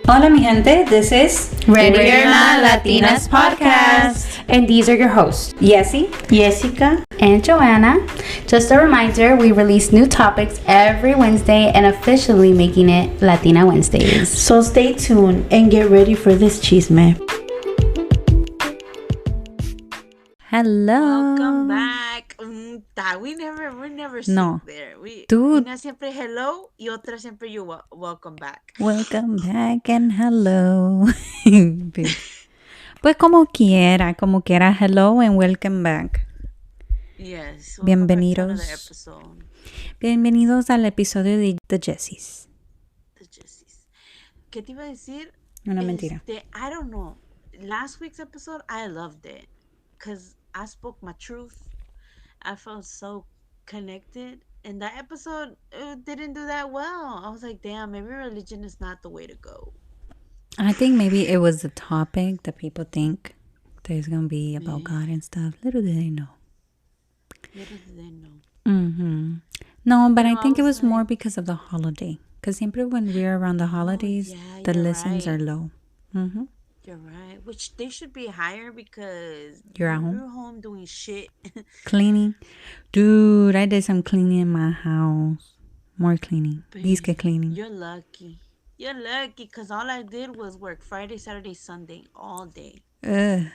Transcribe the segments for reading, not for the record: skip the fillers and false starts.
Hola mi gente, this is Ready or Not Latinas Podcast. And these are your hosts, Yessie, Jessica, and Joanna. Just a reminder, we release new topics every Wednesday and officially making it Latina Wednesdays. So stay tuned and get ready for this chisme. Hello. Welcome back. We never No. sit there. Dude. Una siempre hello y otra siempre you welcome back. welcome back and hello. Pues como quiera, hello and welcome back. Yes. welcome back to another Bienvenidos. episode. Bienvenidos al episodio de The Jessies. The Jessies. ¿Qué te iba a decir? Una mentira. I don't know. Last week's episode, I loved it because I spoke my truth. I felt so connected. And that episode didn't do that well. I was like, damn, maybe religion is not the way to go. I think maybe it was the topic that people think that it's going to be about God and stuff. Little did they know. Little did they know. Mm-hmm. No, but I think it was was more because of the holiday. Because siempre when we're around the holidays, yeah, the you're listens right. are low. Mm-hmm. You're right. Which they should be higher because You're at you're home? home doing shit. Cleaning. Dude, I did some cleaning in my house. More cleaning. Disque cleaning. You're lucky. You're lucky because all I did was work Friday, Saturday, Sunday all day. Ugh.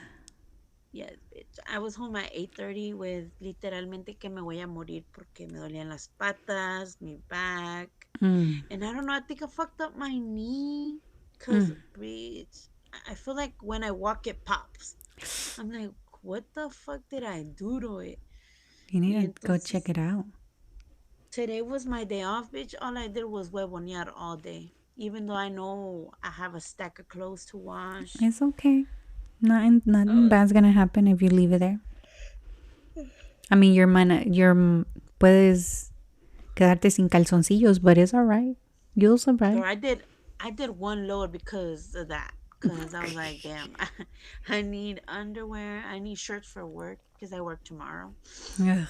Yes, bitch. I was home at 8:30 with literalmente que me voy a morir porque me dolían las patas, mi back. Mm. And I don't know, I think I fucked up my knee. Because, bitch, I feel like when I walk, it pops. I'm like, what the fuck did I do to it? You need to go Entonces- check it out. Today was my day off, bitch. All I did was huevonear all day. Even though I know I have a stack of clothes to wash. It's okay. Nothing bad's gonna happen if you leave it there. I mean, puedes quedarte sin calzoncillos, but it's alright. You'll survive. So I did one load because of that. Because I was like, damn, I need underwear. I need shirts for work because I work tomorrow. Ugh.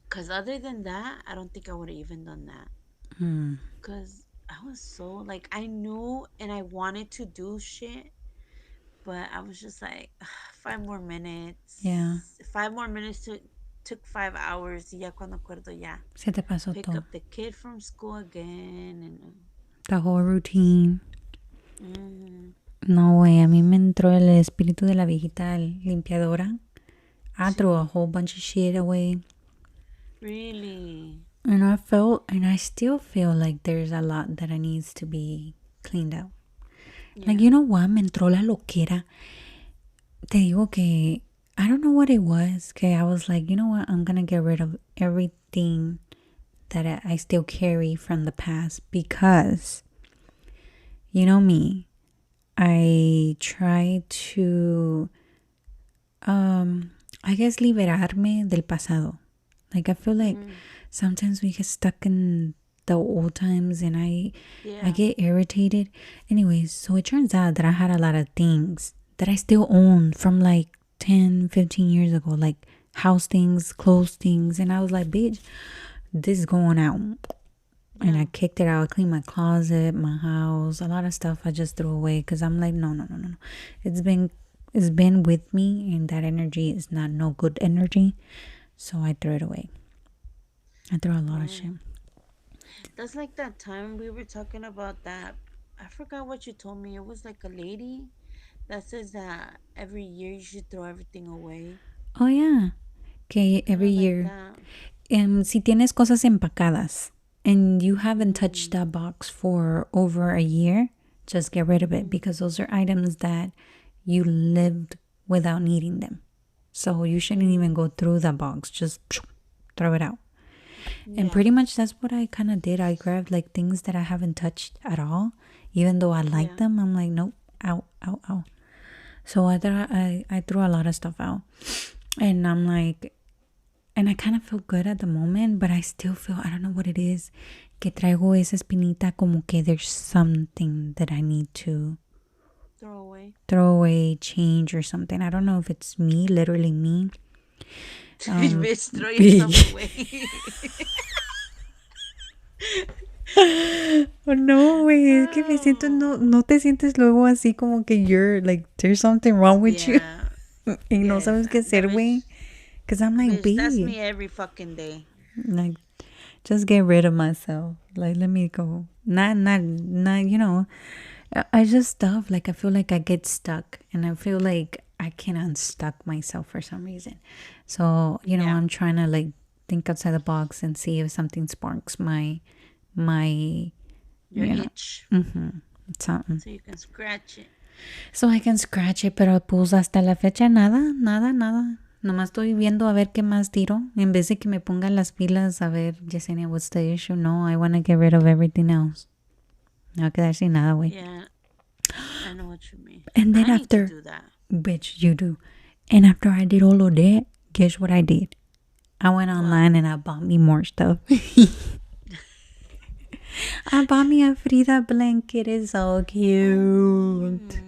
Because other than that, I don't think I would have even done that. Hmm. Because I was so, like, I knew and I wanted to do shit. But I was just like, 5 more minutes. Yeah. 5 more minutes took 5 hours. Y ya cuando acuerdo, ya. Se te pasó Pick todo. up the kid from school again. And The whole routine. mhm. No, güey, a mí me entró el espíritu de la viejita limpiadora. I threw a whole bunch of shit away. Really? And I still feel like there's a lot that needs to be cleaned out. Like, you know what? Me entró la loquera. Te digo que, I don't know what it was. Que I was like, you know what? I'm gonna get rid of everything that I still carry from the past. Because, you know me, I try to, I guess, liberarme del pasado. Like, I feel like sometimes we get stuck in the old times and I get irritated. Anyways, so it turns out that I had a lot of things that I still own from like 10, 15 years ago. Like house things, clothes things. And I was like, bitch, this is going out. And I kicked it out. I cleaned my closet, my house, a lot of stuff I just threw away because I'm like, no. It's been with me and that energy is not no good energy. So I threw it away. I threw a lot of shit. That's like that time we were talking about that. I forgot what you told me. It was like a lady that says that every year you should throw everything away. Oh, yeah. Que every Like year. that. Si tienes cosas empacadas and you haven't touched that box for over a year, just get rid of it because those are items that you lived without needing them. So you shouldn't even go through the box. Just throw it out. And pretty much that's what I kind of did. I grabbed like things that I haven't touched at all. Even though I like them, I'm like, nope, out. So I threw a lot of stuff out. And I'm like, and I kind of feel good at the moment, but I still feel, I don't know what it is, que traigo esa espinita como que there's something that I need to throw away, change or something. I don't know if it's me, literally me. Bitch, throw yourself away. No, güey, es que me siento, no te sientes luego así como que you're, like, there's something wrong with you. Yeah. Y no Yes. sabes qué hacer, güey. Because I'm like, Bitch, that's babe, me every fucking day. like, just get rid of myself. Like, let me go. Not, you know, I just stuff. Like, I feel like I get stuck. And I feel like I can't unstuck myself for some reason. So, you know, Yeah. I'm trying to, like, think outside the box and see if something sparks my Your you know, itch. something. So you can scratch it. So I can scratch it, pero pues hasta la fecha nada. Nomás estoy viendo a ver qué más tiro. En vez de que me pongan las pilas a ver, Yesenia, what's the issue? No, I want to get rid of everything else. Me voy a quedar sin nada, güey. Yeah. I know what you mean. And then I need to after, do that. bitch, you do. And after I did all of that, guess what I did? I went online and I bought me more stuff. I bought me a Frida blanket. It's so cute.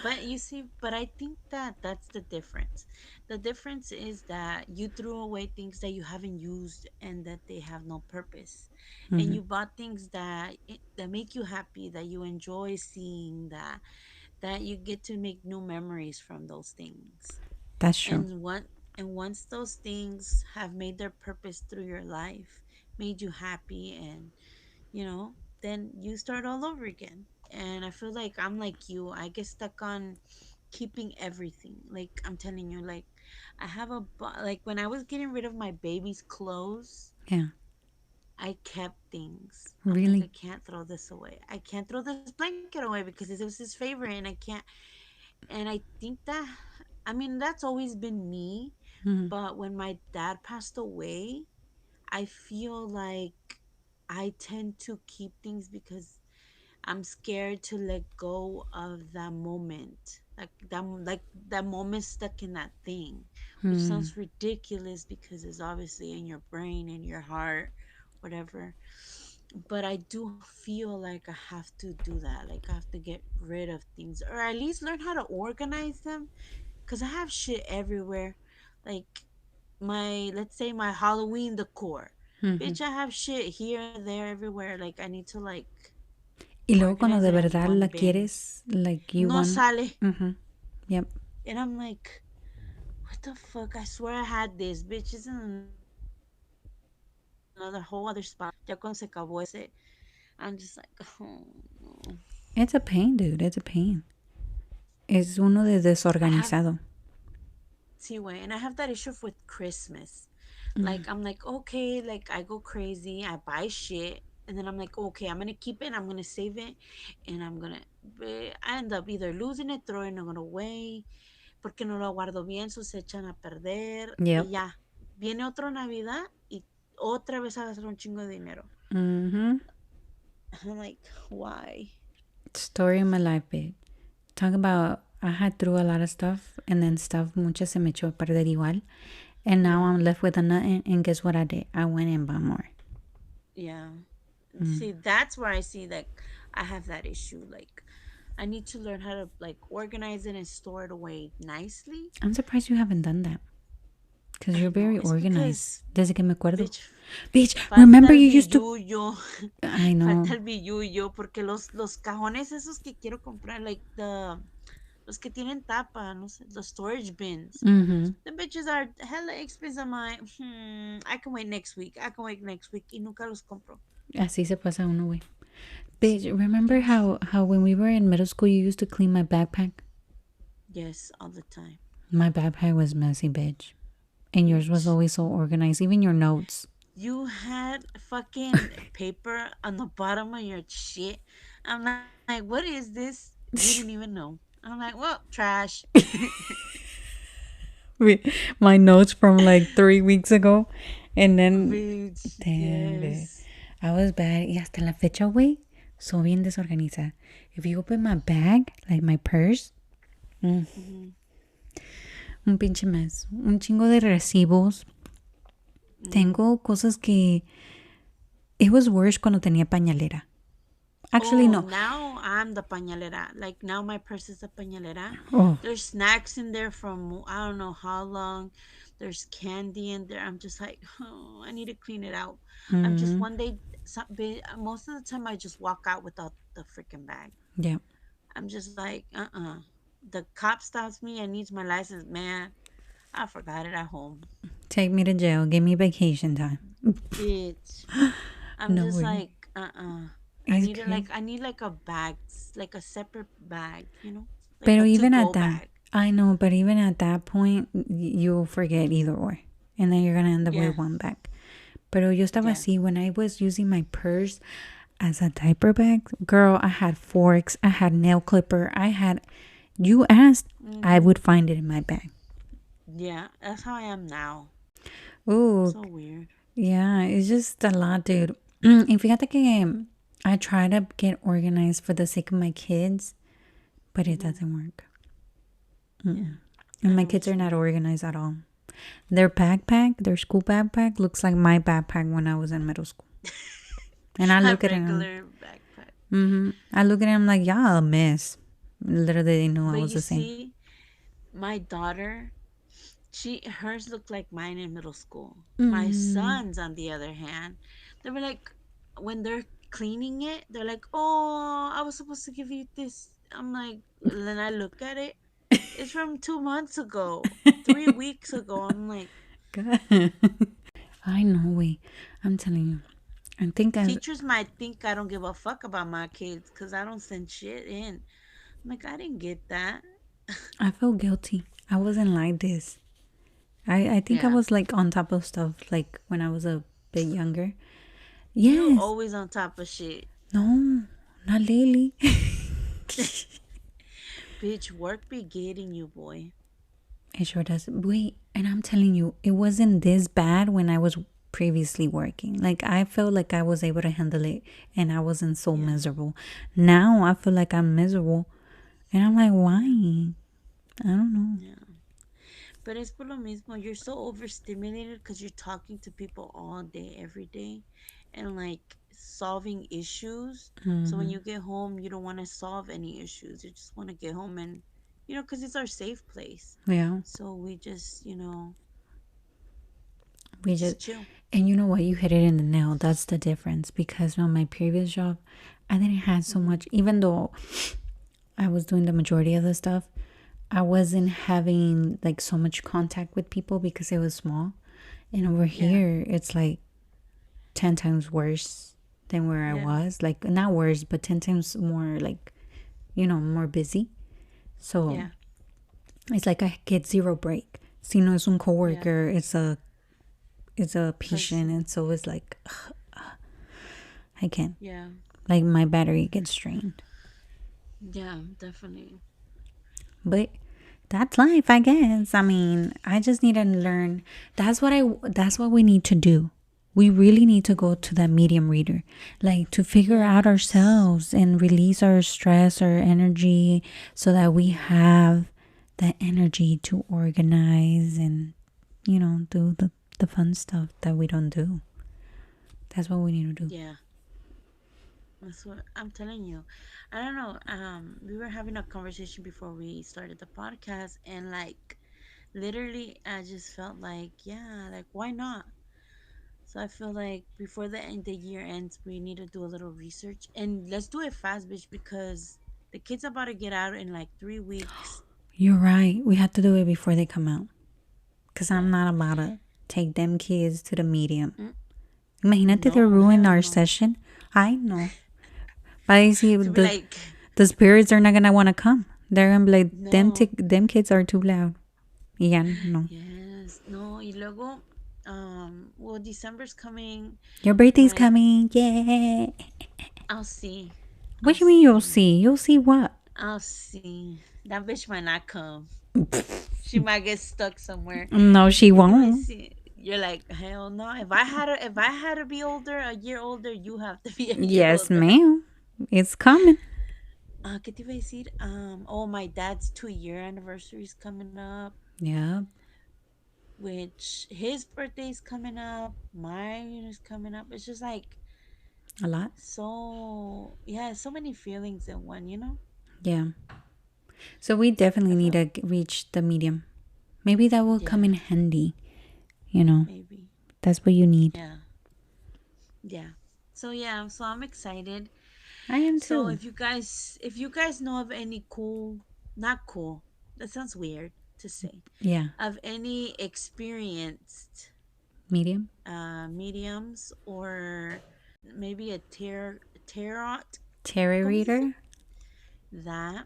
But you see, but I think that that's the difference. The difference is that you threw away things that you haven't used and that they have no purpose, and you bought things that make you happy, that you enjoy seeing, that you get to make new memories from those things. That's true. And once those things have made their purpose through your life, made you happy, and then you start all over again. And I feel like I'm like you. I get stuck on keeping everything. Like I'm telling you, like I have like when I was getting rid of my baby's clothes, Yeah. I kept things. I'm like, Really? I can't throw this away. I can't throw this blanket away because it was his favorite, and I can't. And I think that, I mean, that's always been me. But when my dad passed away, I feel like I tend to keep things because I'm scared to let go of that moment. Like that moment stuck in that thing. Which sounds ridiculous because it's obviously in your brain, in your heart, whatever. But I do feel like I have to do that. Like I have to get rid of things or at least learn how to organize them because I have shit everywhere. Like let's say my Halloween decor. Bitch, I have shit here, there, everywhere. Like I need to like Y luego cuando organize de it in verdad one la bin. quieres, like you No want. sale. Yep. And I'm like, what the fuck? I swear I had this. Bitch, is in another whole other spot. Ya cuando se acabó ese, I'm just like, oh no. It's a pain, dude. It's a pain. Es uno de desorganizado. See, way, and I have that issue with Christmas. Like I'm like, okay, like I go crazy, I buy shit, and then I'm like, okay, I'm gonna keep it, I'm gonna save it, and I end up either losing it, throwing it away, porque no lo guardo bien, so se echan a perder, Yep. y ya, viene otro Navidad y otra vez a gastar un chingo de dinero. Mm-hmm. I'm like, why? Story of my life, babe. Talk about, I had through a lot of stuff, and then stuff mucho se me echó a perder igual. And now I'm left with nothing, and guess what I did? I went and bought more. Yeah. See, that's where I see that I have that issue. Like, I need to learn how to like organize it and store it away nicely. I'm surprised you haven't done that. Because you're very it's organized. Desde que me acuerdo. Bitch, remember falta you el used to... billullo. I know. Falta el billullo porque los cajones esos que quiero comprar, like los que tienen tapa, no sé, los storage bins. Mm-hmm. The bitches are hella expensive. I'm like, I can wait next week. Y nunca los compro. Así se pasa uno, güey. Bitch, remember how when we were in middle school, you used to clean my backpack? Yes, all the time. My backpack was messy, bitch. And yours was always so organized. Even your notes. You had fucking paper on the bottom of your shit. I'm like, what is this? You didn't even know. I'm like, well, trash. My notes from like 3 weeks ago. And then... Bitch, Damn, yes. I was bad. Y hasta la fecha, güey, so bien desorganizada. If you open my bag, like my purse, un pinche mess. Un chingo de recibos. Tengo cosas que... It was worse cuando tenía pañalera. Actually, no. Now I'm the pañalera. Like now my purse is a pañalera. Oh. There's snacks in there from I don't know how long. There's candy in there. I'm just like, oh, I need to clean it out. I'm just Mm-hmm. one day. Most of the time, I just walk out without the freaking bag. Yeah. I'm just like, The cop stops me and needs my license. Man, I forgot it at home. Take me to jail. Give me vacation time. Bitch. I'm No just way. like, I It's need it crazy. like I need like a bag, like a separate bag, like But a even to-go at that, bag. I know, but even at that point, you'll forget either or. And then you're going to end up Yeah, with one bag. Pero yo estaba yeah. así when I was using my purse as a diaper bag. Girl, I had forks, I had nail clipper, I had. You asked, I would find it in my bag. Yeah, that's how I am now. Ooh, So weird. yeah, it's just a lot, dude. Y fíjate que I try to get organized for the sake of my kids, but it doesn't work. Yeah. And my know kids what are you not organized at all. Their backpack, their school backpack, looks like my backpack when I was in middle school. And I A look at it, regular backpack. I look at it, I'm like, y'all a mess. Little did they know I But was you the same. see, my daughter, hers looked like mine in middle school. My sons, on the other hand, they were like, when they're cleaning it, they're like, "Oh, I was supposed to give you this." I'm like, then I look at it, it's from 2 months ago, 3 weeks ago. I'm like, God. I know, wait. I'm telling you. I think teachers might think I don't give a fuck about my kids because I don't send shit in. I'm like, I didn't get that. I feel guilty. I wasn't like this. I think I Yeah, was like on top of stuff like when I was a bit younger. you Yes. always on top of shit. No, not lately. Bitch, work be getting you, boy. It sure does. Wait, and I'm telling you, it wasn't this bad when I was previously working. Like I felt like I was able to handle it and I wasn't so Yeah, miserable. Now I feel like I'm miserable and I'm like, why? I don't know. yeah. But es por lo mismo. You're so overstimulated because you're talking to people all day, every day, and like solving issues. So when you get home, you don't want to solve any issues. You just want to get home and, because it's our safe place. Yeah. So we just, We just, just chill. and you know what? You hit it in the nail. That's the difference because on my previous job, I didn't have so much, even though I was doing the majority of the stuff, I wasn't having like so much contact with people because it was small. And over here, it's like 10 times worse than where I Yeah. was. Like, not worse, but 10 times more, like, more busy. So Yeah. it's like I get zero break. Si no es un Yeah. coworker, it's a patient. Person. And so it's like, I can't. Yeah. Like, my battery gets drained. Yeah, definitely. But that's life, I guess. I mean, I just need to learn. That's what we need to do. We really need to go to that medium reader, like to figure out ourselves and release our stress, our energy, so that we have the energy to organize and, do the fun stuff that we don't do. That's what we need to do. Yeah. That's what I'm telling you. I don't know. We were having a conversation before we started the podcast, and like, literally, I just felt like, yeah, like, why not? So I feel like before the year ends, we need to do a little research, and let's do it fast, bitch, because the kid's about to get out in like 3 weeks. You're right. We have to do it before they come out. Because I'm Yeah. not about to take them kids to the medium. Mm. Imagínate No, they ruin hell our no. session. I know. But I see To be like, the spirits are not going to want to come. They're going to be like, no. them kids are too loud. Y ya no. Yes, no, y luego, well, December's coming. Your birthday's Like, coming. Yeah. I'll see. What do you mean you'll see? You'll see what? I'll see. That bitch might not come. She might get stuck somewhere. No, she You might won't. see. You're like, hell no. If I had to be older, a year older, you have to be a year Yes, older. ma'am. It's coming. ¿Qué te iba a decir? Oh, my dad's 2-year anniversary is coming up, Yeah. which his birthday's coming up, mine is coming up. It's just like A lot. so, yeah, so many feelings in one. Yeah. So we definitely need to reach the medium. Maybe that will come in handy. you know, maybe. that's what you need. Yeah. Yeah. So yeah, so I'm excited. I am So too. if you guys know of any cool, not cool, that sounds weird to say, Yeah. of any experienced Medium. mediums or maybe a tarot, Tarot ¿cómo se dice? reader. That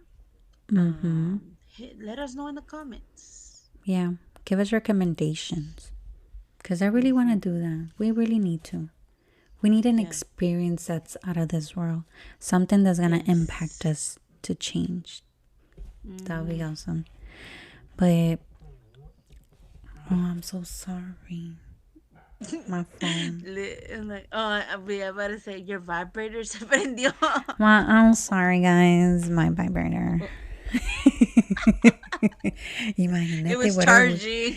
Mm-hmm. let us know in the comments. Yeah. Give us recommendations. Because I really want to do that. We really need to. We need an Yeah. experience that's out of this world. Something that's going to impact us to change. That would be awesome. But, I'm so sorry. My phone. I'm like, oh, I'm about to say your vibrator se prendió. Well, I'm sorry, guys. My vibrator. Imagínate It was what charging.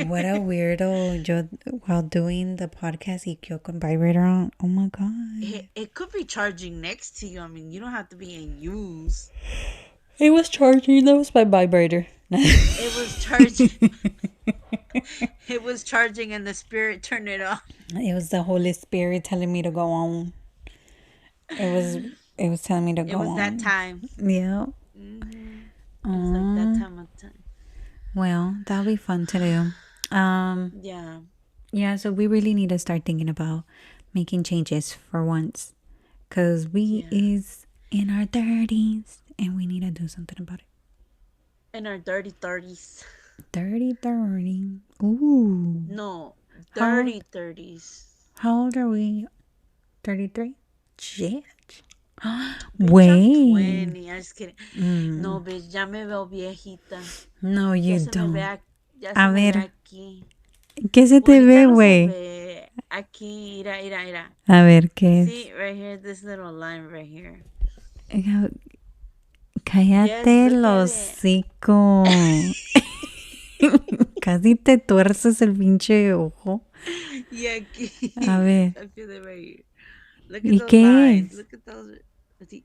what a weirdo. Yo, while doing the podcast, y quedó con vibrator on. Oh my God. It could be charging next to you. I mean, you don't have to be in use. It was charging. That was my vibrator. It was charging. It was charging, and the spirit turned it off. It was the Holy Spirit telling me to go on. It was telling me to It go was on. that time. Yeah. It was like that time of time. Well, that'll be fun to do. Yeah. Yeah, so we really need to start thinking about making changes for once. Because we is in our 30s and we need to do something about it. In our dirty 30s. 30. Ooh. No, dirty 30s. How old are we? 33? Shit. I'm Wait. 20. I'm just kidding. No, bitch, ya me veo viejita. No, you Ya se me don't. ve, ya A se me ver. ve aquí. ¿Qué se te Ahorita ve, no se güey? ve. Aquí, mira. A ver, ¿qué es? See, right here, this little line right here. Cállate Yes, el look at it. hocico. Casi te tuerces el pinche ojo. Y aquí. A ver. I feel it right here. Look ¿Y at those qué lines. es? Look at those. Así.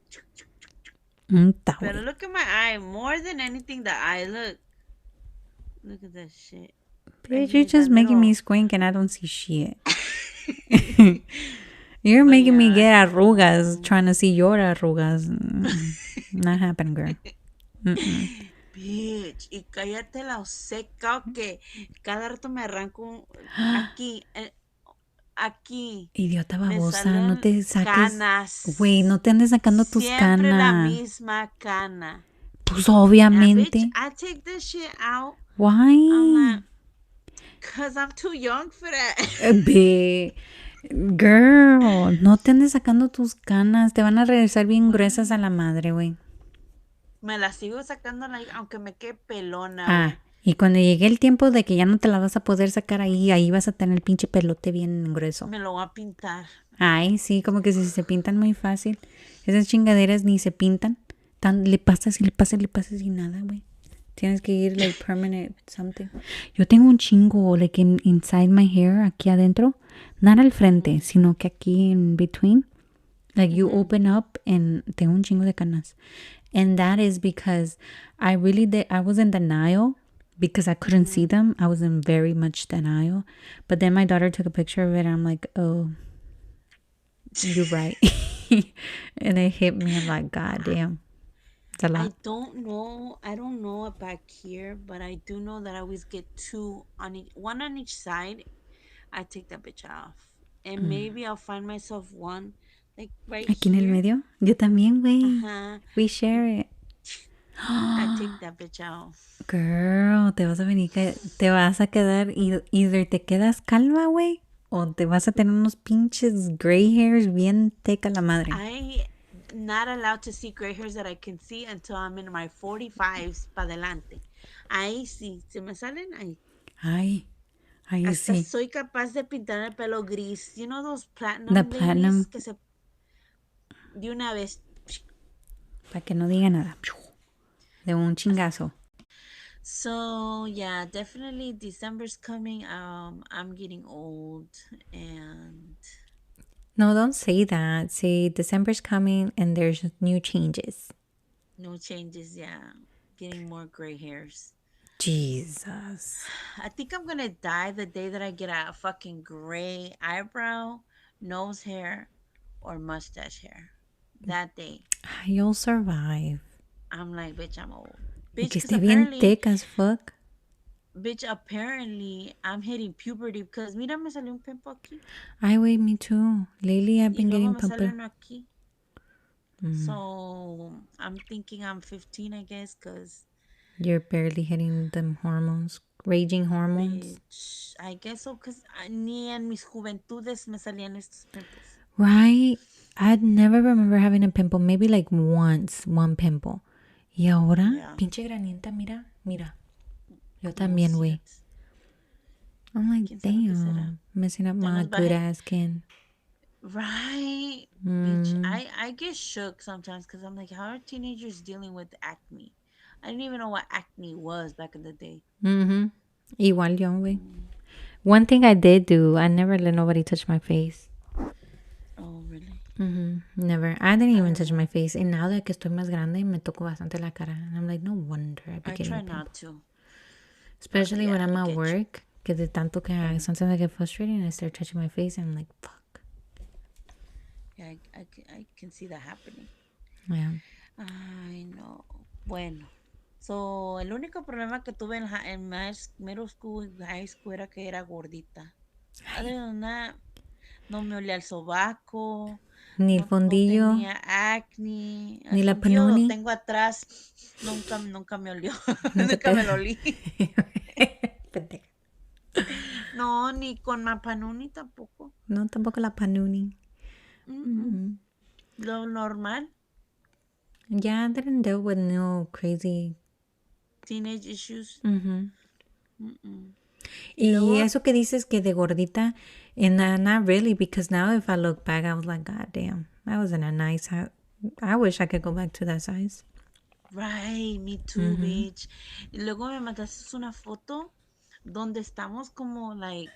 Ta, Pero güey. look at my eye. More than anything, the eye. Look at that shit. Bitch, here, you're just that making me little- squint and I don't see shit. You're making me get arrugas, trying to see your arrugas. Not happening, girl. Bitch, y cállate la seca que cada rato me arranco aquí, aquí. Idiota Me babosa, no salen te saques. canas. Güey, no te andes sacando tus Siempre la canas. misma cana. Pues And obviamente. bitch, I take this shit out. Why? I'm like, cause I'm too young for that. Be, girl, no te andes sacando tus canas. Te van a regresar bien gruesas a la madre, güey. Me la sigo sacando aunque me quede pelona. Ah, y cuando llegue el tiempo de que ya no te la vas a poder sacar ahí vas a tener el pinche pelote bien grueso. Me lo voy a pintar. Ay, sí, como que si se pintan muy fácil. Esas chingaderas ni se pintan. Le pasas y nada, güey. Tienes que ir, like, permanent something. Yo tengo un chingo, like, inside my hair, aquí adentro. Nada al frente, sino que aquí in between. Like, you open up and tengo un chingo de canas. And that is because I was in denial because I couldn't see them. I was in very much denial. But then my daughter took a picture of it and I'm like, oh, you're right. And it hit me. I'm like, God damn. It's a lot. I don't know back here, but I do know that I always get one on each side. I take that bitch off. And maybe I'll find myself one, like right Aquí en el here. medio. Yo también, güey. Ajá. We share it. I take that bitch off. Girl, te vas a quedar, either te quedas calva, güey, o te vas a tener unos pinches gray hairs bien teca la madre. I not allowed to see gray hairs that I can see until I'm in my 45s pa adelante. Ahí sí, se me salen ahí. Ay, ahí Hasta sí. soy capaz de pintar el pelo gris. You know those platinum The ladies platinum. que se de una vez. Para que no diga nada. De un chingazo. So yeah, definitely December's coming. I'm getting old and No, don't say that. Say December's coming and there's new changes. no changes. Yeah, getting more gray hairs. Jesus. I think I'm gonna die the day that I get a fucking gray eyebrow, nose hair, or mustache hair. That day, You'll survive. I'm like, bitch, I'm old. Y Bitch, que because esté bien thick as fuck. apparently, I'm hitting puberty because mira, me salió un pimple aquí. Ay, wait, me too. Lately, I've Y been luego getting me sale pimple. uno aquí. So, I'm thinking I'm 15, I guess, because, You're barely hitting them hormones. Raging hormones. bitch, I guess so, because ni en mis juventudes me salían estos pimples. Right? I'd never remember having a pimple. Maybe like once, one pimple. Y ahora, Yeah. pinche granienta, mira, mira. Yo No, también, güey. shit. I'm like, ¿Quién sabe qué será? damn. Messing up Ya my nos good bajé. ass skin. Right, bitch. I get shook sometimes because I'm like, how are teenagers dealing with acne? I didn't even know what acne was back in the day. Mm-hmm. Igual yo, güey. One thing I did do, I never let nobody touch my face. Oh, really? Never. I didn't even touch my face. And now that que estoy más grande, me toco bastante la cara. And I'm like, no wonder I be I getting try a pimple. not to. Especially yeah, when I'm I at get you. work. Que de tanto que sometimes I get frustrated and I start touching my face and I'm like, fuck. Yeah, I can see that happening. Yeah. Ay, no. Bueno. So, el único problema que tuve en middle school y high school era que era gordita. Other than that, no me olía el sobaco, Ni el no fondillo, tenía acné. El ni la fondillo lo panuni. tengo atrás. Nunca me olió. Nunca Nunca te... me lo olí. Pendeja. No, ni con la panuni tampoco. No, tampoco la panuni. Lo normal. Yeah, I didn't deal with no crazy. Teenage issues. Y luego- eso que dices que de gordita, and not really, because now if I look back, I was like, God damn, I was in a nice house. I wish I could go back to that size. Right, me too, bitch. Y luego me mandaste una foto donde estamos como like,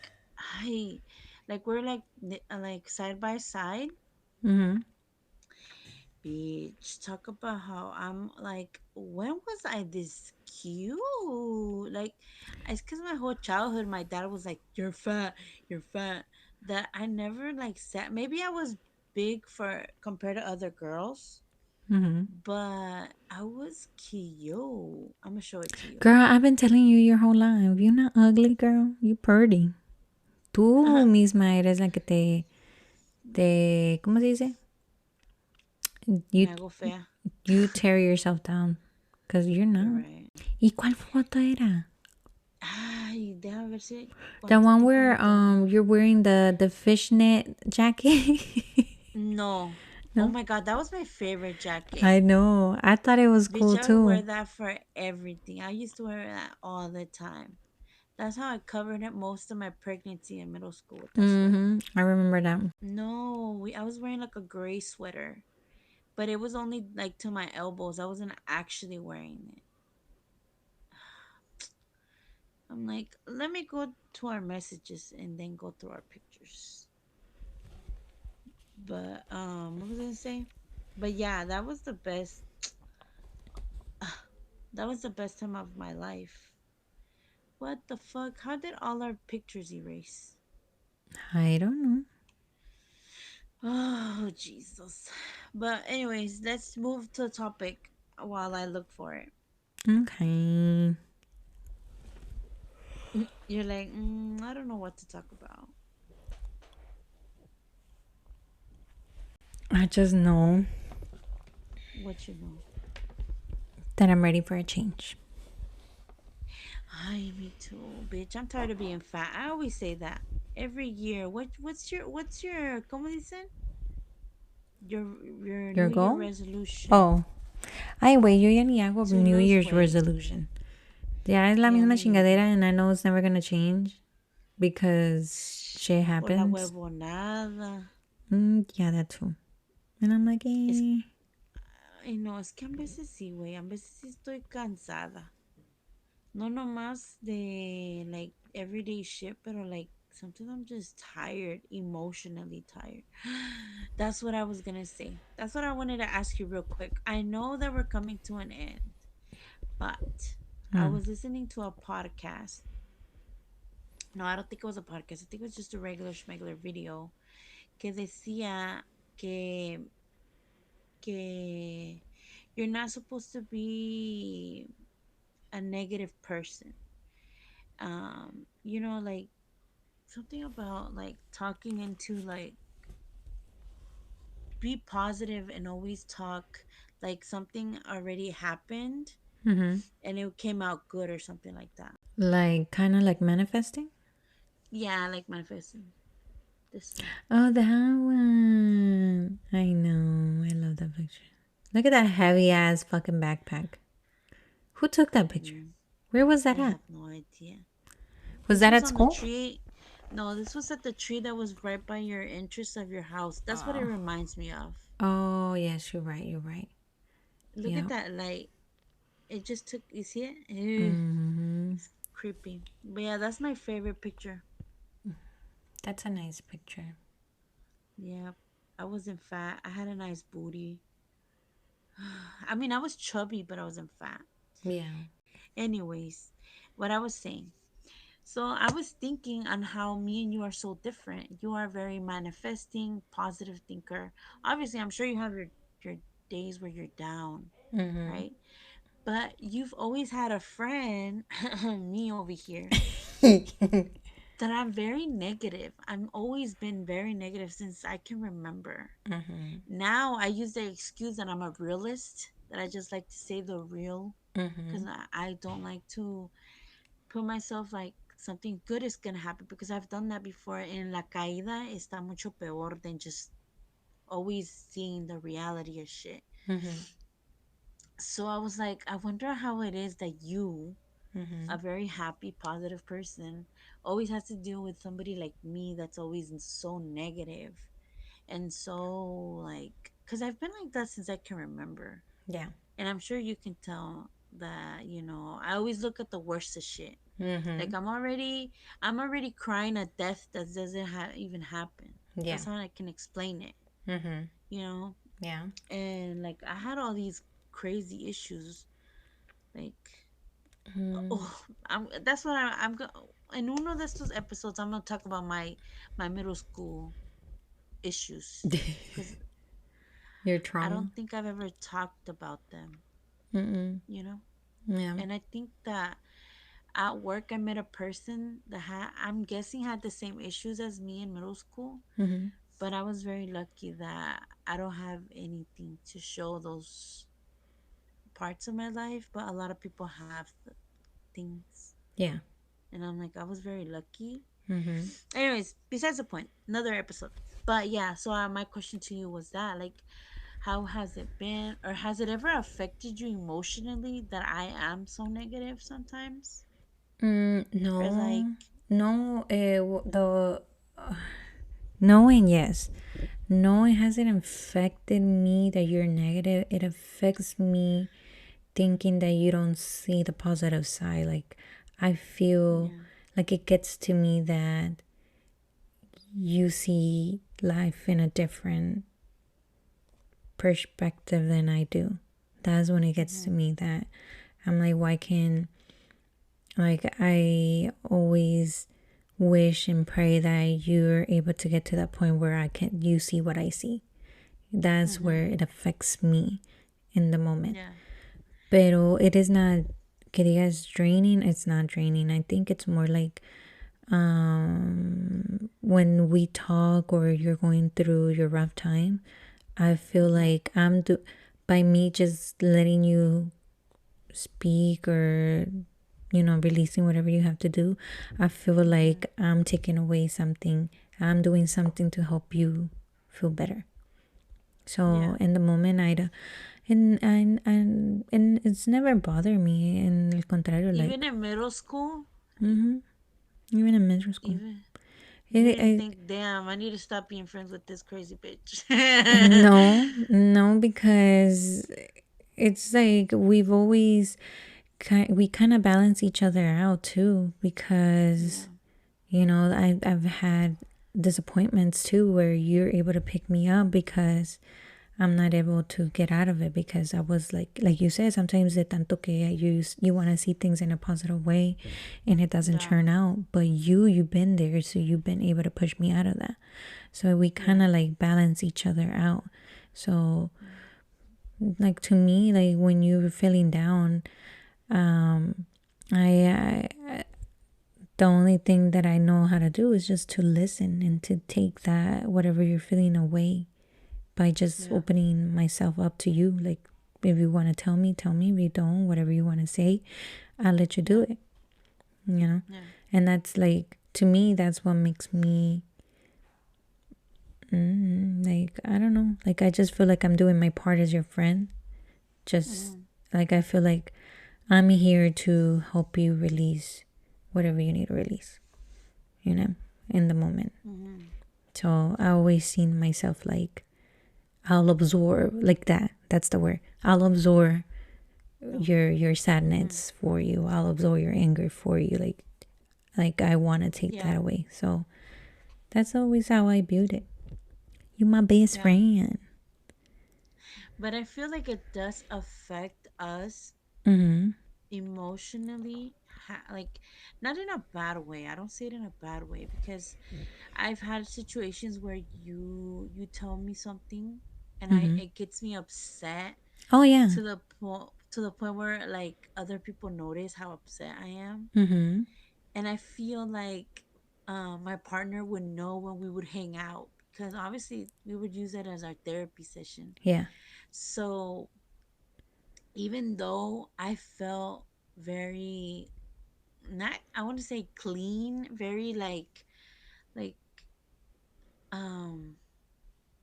ay, like we're like side by side. Bitch, talk about how I'm like, when was I this cute? Like, it's because my whole childhood, my dad was like, you're fat, that I never like sat. Maybe I was big for compared to other girls, but I was cute. I'm gonna show it to you. Girl, I've been telling you your whole life. You're not ugly, girl. You pretty. Tú misma eres la que ¿cómo se dice? Me hago fea. You tear yourself down. Because you're not. You're right. ¿Y cuál foto era? Ay, déjame ver si. The one where you're wearing the fishnet jacket. No. Oh my god, that was my favorite jacket. I know. I thought it was cool Bitch, I would wear too. that for everything. I used to wear that all the time. That's how I covered it most of my pregnancy in middle school. With that sweater. I remember that. No, I was wearing like a gray sweater, but it was only like to my elbows. I wasn't actually wearing it. I'm like, let me go to our messages and then go through our pictures. But what was I gonna say? But yeah, that was the best. That was the best time of my life. What the fuck? How did all our pictures erase? I don't know. Oh, Jesus. But anyways, let's move to the topic while I look for it. Okay. You're like, I don't know what to talk about. I just know What you know? that I'm ready for a change. Ay, me too, bitch. I'm tired of being fat. I always say that every year. What's your ¿cómo dicen? Your New Year goal? resolution. Oh. Ay, güey, yo ya ni hago To New lose Year's weight. resolution. Ya es la misma chingadera and I know it's never gonna change because shit O la happens. huevonada. Yeah, that too. And I'm like, eh. Ay, no, es que a veces sí, güey. A veces sí estoy cansada. No nomás de like everyday shit, pero like sometimes I'm just tired, emotionally tired. That's what I was gonna say. That's what I wanted to ask you real quick. I know that we're coming to an end, but I was listening to a podcast. No, I don't think it was a podcast. I think it was just a regular schmegular video que decía que you're not supposed to be a negative person. Like something about like talking into like be positive and always talk like something already happened and it came out good or something like that. Like, kind of like manifesting? Yeah, like manifesting. This one. Oh, that one. I know. I love that picture. Look at that heavy ass fucking backpack. Who took that picture? Where was I that at? have no idea. Was that at On the school? tree. No, this was at the tree that was right by your entrance of your house. That's what it reminds me of. Oh, yes, you're right. You're right. Look Yep. at that light. It just took. You see it? Ew. It's creepy. But yeah, that's my favorite picture. That's a nice picture. Yeah, I wasn't fat. I had a nice booty. I mean, I was chubby, but I wasn't fat. Yeah. Anyways, what I was saying. So I was thinking on how me and you are so different. You are very manifesting, positive thinker. Obviously, I'm sure you have your days where you're down, right? But you've always had a friend, me over here, that I'm very negative. I've always been very negative since I can remember. Now I use the excuse that I'm a realist, that I just like to say the real, because I don't like to put myself like something good is gonna happen, because I've done that before. En la caída está mucho peor than just always seeing the reality of shit. So I was like, I wonder how it is that you, a very happy, positive person, always has to deal with somebody like me that's always so negative and so like, because I've been like that since I can remember. Yeah. And I'm sure you can tell that, I always look at the worst of shit. Like I'm already crying at death that doesn't even happen. Yeah. That's how I can explain it. You know? Yeah. And like I had all these crazy issues. Like that's what I'm going. In uno de estos episodes, I'm gonna talk about my middle school issues, because Your I trauma. don't think I've ever talked about them. Yeah. And I think that at work I met a person that I'm guessing had the same issues as me in middle school. But I was very lucky that I don't have anything to show those parts of my life, but a lot of people have things. Yeah. And I'm like, I was very lucky. Anyways, besides the point, another episode. But yeah, so my question to you was that, like, how has it been, or has it ever affected you emotionally that I am so negative sometimes? Or like, No. No and yes. No, it hasn't affected me that you're negative. It affects me thinking that you don't see the positive side. Like, I feel like it gets to me that you see life in a different perspective than I do. That's when it gets to me that I'm like, why can't, like, I always wish and pray that you're able to get to that point where you see what I see. That's where it affects me in the moment. Pero it is not, que digas draining, it's not draining. I think it's more like when we talk or you're going through your rough time, I feel like by me just letting you speak or releasing whatever you have to do, I feel like I'm taking away something. I'm doing something to help you feel better. So in the moment, and it's never bothered me. En el contrario, like even in middle school, even in middle school, you didn't think, damn, I need to stop being friends with this crazy bitch. no, because it's like we kind of balance each other out too, because I've had disappointments too where you're able to pick me up because I'm not able to get out of it because I was like you said, sometimes de tanto que you want to see things in a positive way and it doesn't turn out. But you've been there, so you've been able to push me out of that. So we kind of like balance each other out. So like to me, like when you're feeling down, I the only thing that I know how to do is just to listen and to take that whatever you're feeling away by just opening myself up to you. Like if you want to tell me, if you don't, whatever you want to say, I'll let you do it, you know. And that's like, to me, that's what makes me like, I don't know, like I just feel like I'm doing my part as your friend. Just like I feel like I'm here to help you release whatever you need to release, you know, in the moment. So I always seen myself like, I'll absorb, like that. That's the word. I'll absorb your sadness for you. I'll absorb your anger for you. Like I want to take that away. So that's always how I viewed it. You my best friend. But I feel like it does affect us emotionally, like not in a bad way. I don't say it in a bad way, because I've had situations where you tell me something and it gets me upset Oh yeah. to the point where like other people notice how upset I am. And I feel like my partner would know when we would hang out, because obviously we would use it as our therapy session. Yeah. So even though I felt very, not, I want to say clean, very like um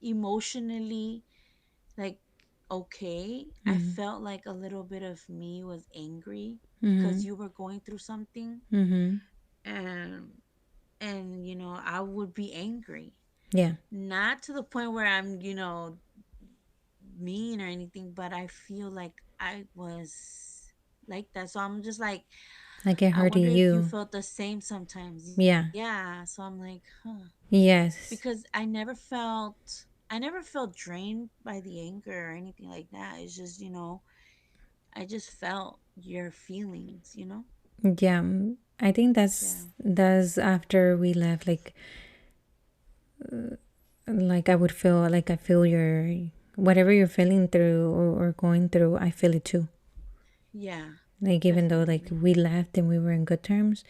emotionally, like, okay, I felt like a little bit of me was angry because you were going through something. and you know, I would be angry, Yeah. not to the point where I'm, you know, mean or anything, but I feel like I was like that. So I'm just like, Like it I hurting wonder if you you. felt the same sometimes. Yeah. Yeah. So I'm like, huh. Yes. Because I never felt drained by the anger or anything like that. It's just, you know, I just felt your feelings, you know? Yeah. I think Yeah. that's after we left, like I would feel like I feel your whatever you're feeling through or going through, I feel it too. Yeah. Like even though like Definitely. we left and we were in good terms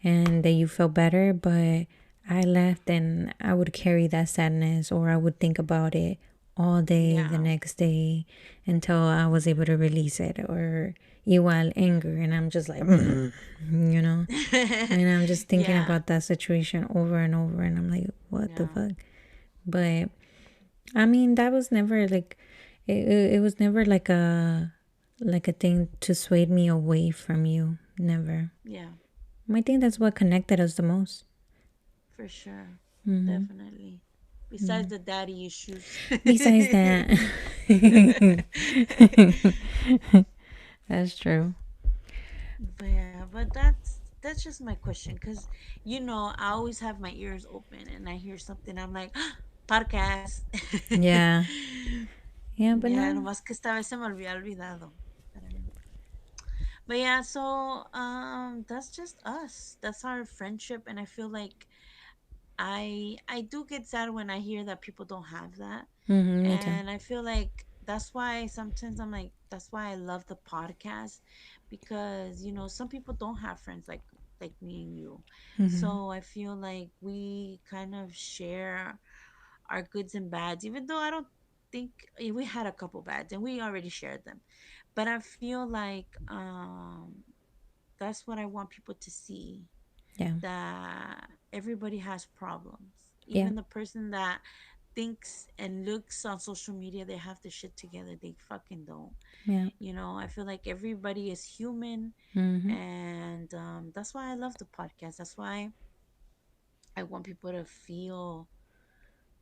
and that you felt better, but I left and I would carry that sadness or I would think about it all day the Yeah. next day until I was able to release it, or igual anger, and I'm just like you know, and I'm just thinking Yeah. about that situation over and over and I'm like, what the Yeah. fuck. But I mean, that was never like it was never like a thing to sway me away from you. Never. Yeah. I think that's what connected us the most. For sure. Definitely. Besides the daddy issues. Besides that, that's true. But yeah, but that's just my question, because you know, I always have my ears open and I hear something, I'm like, podcast. Yeah. Yeah, but Yeah, no. nomás que esta vez se me había olvidado. But yeah, so that's just us. That's our friendship, and I feel like I do get sad when I hear that people don't have that. Me too. And I feel like that's why sometimes I'm like, that's why I love the podcast, because you know, some people don't have friends like me and you. So I feel like we kind of share our goods and bads, even though I don't think we had a couple bads and we already shared them. But I feel like that's what I want people to see, Yeah. that everybody has problems. Yeah. Even the person that thinks and looks on social media they have the shit together, they fucking don't. Yeah. You know, I feel like everybody is human, and that's why I love the podcast. That's why I want people to feel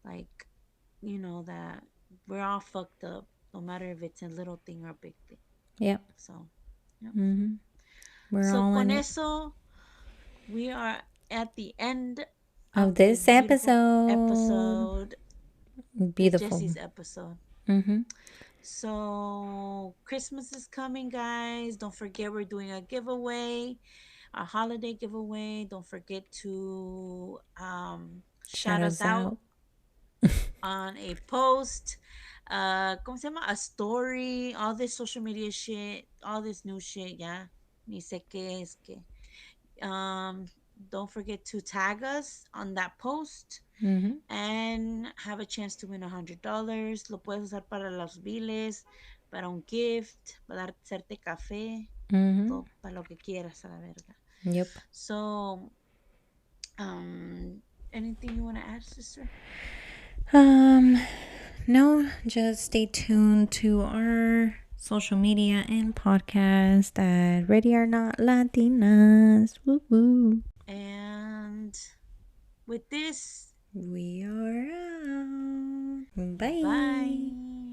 like, you know, that we're all fucked up, no matter if it's a little thing or a big thing. Yeah. So, yeah. We're So all con in it. eso, we are at the end Of of this this beautiful episode. episode, the Beautiful. Jesse's episode. Mm-hmm. So Christmas is coming, guys. Don't forget we're doing a giveaway, a holiday giveaway. Don't forget to Shout shout us us out out. on a post. ¿Cómo se llama? A story, all this social media shit, all this new shit, yeah. Ni sé qué es que. Um, don't forget to tag us on that post Mm-hmm. and have a chance to win $100. Lo puedes usar para los biles, para un gift, para hacerte café, Mm-hmm. todo, para lo que quieras, a la verga. Yep. So, um, anything you want to add, sister? No, just stay tuned to our social media and podcast at Ready or Not Latinas. Woo woo. And with this, We are out. Bye. bye.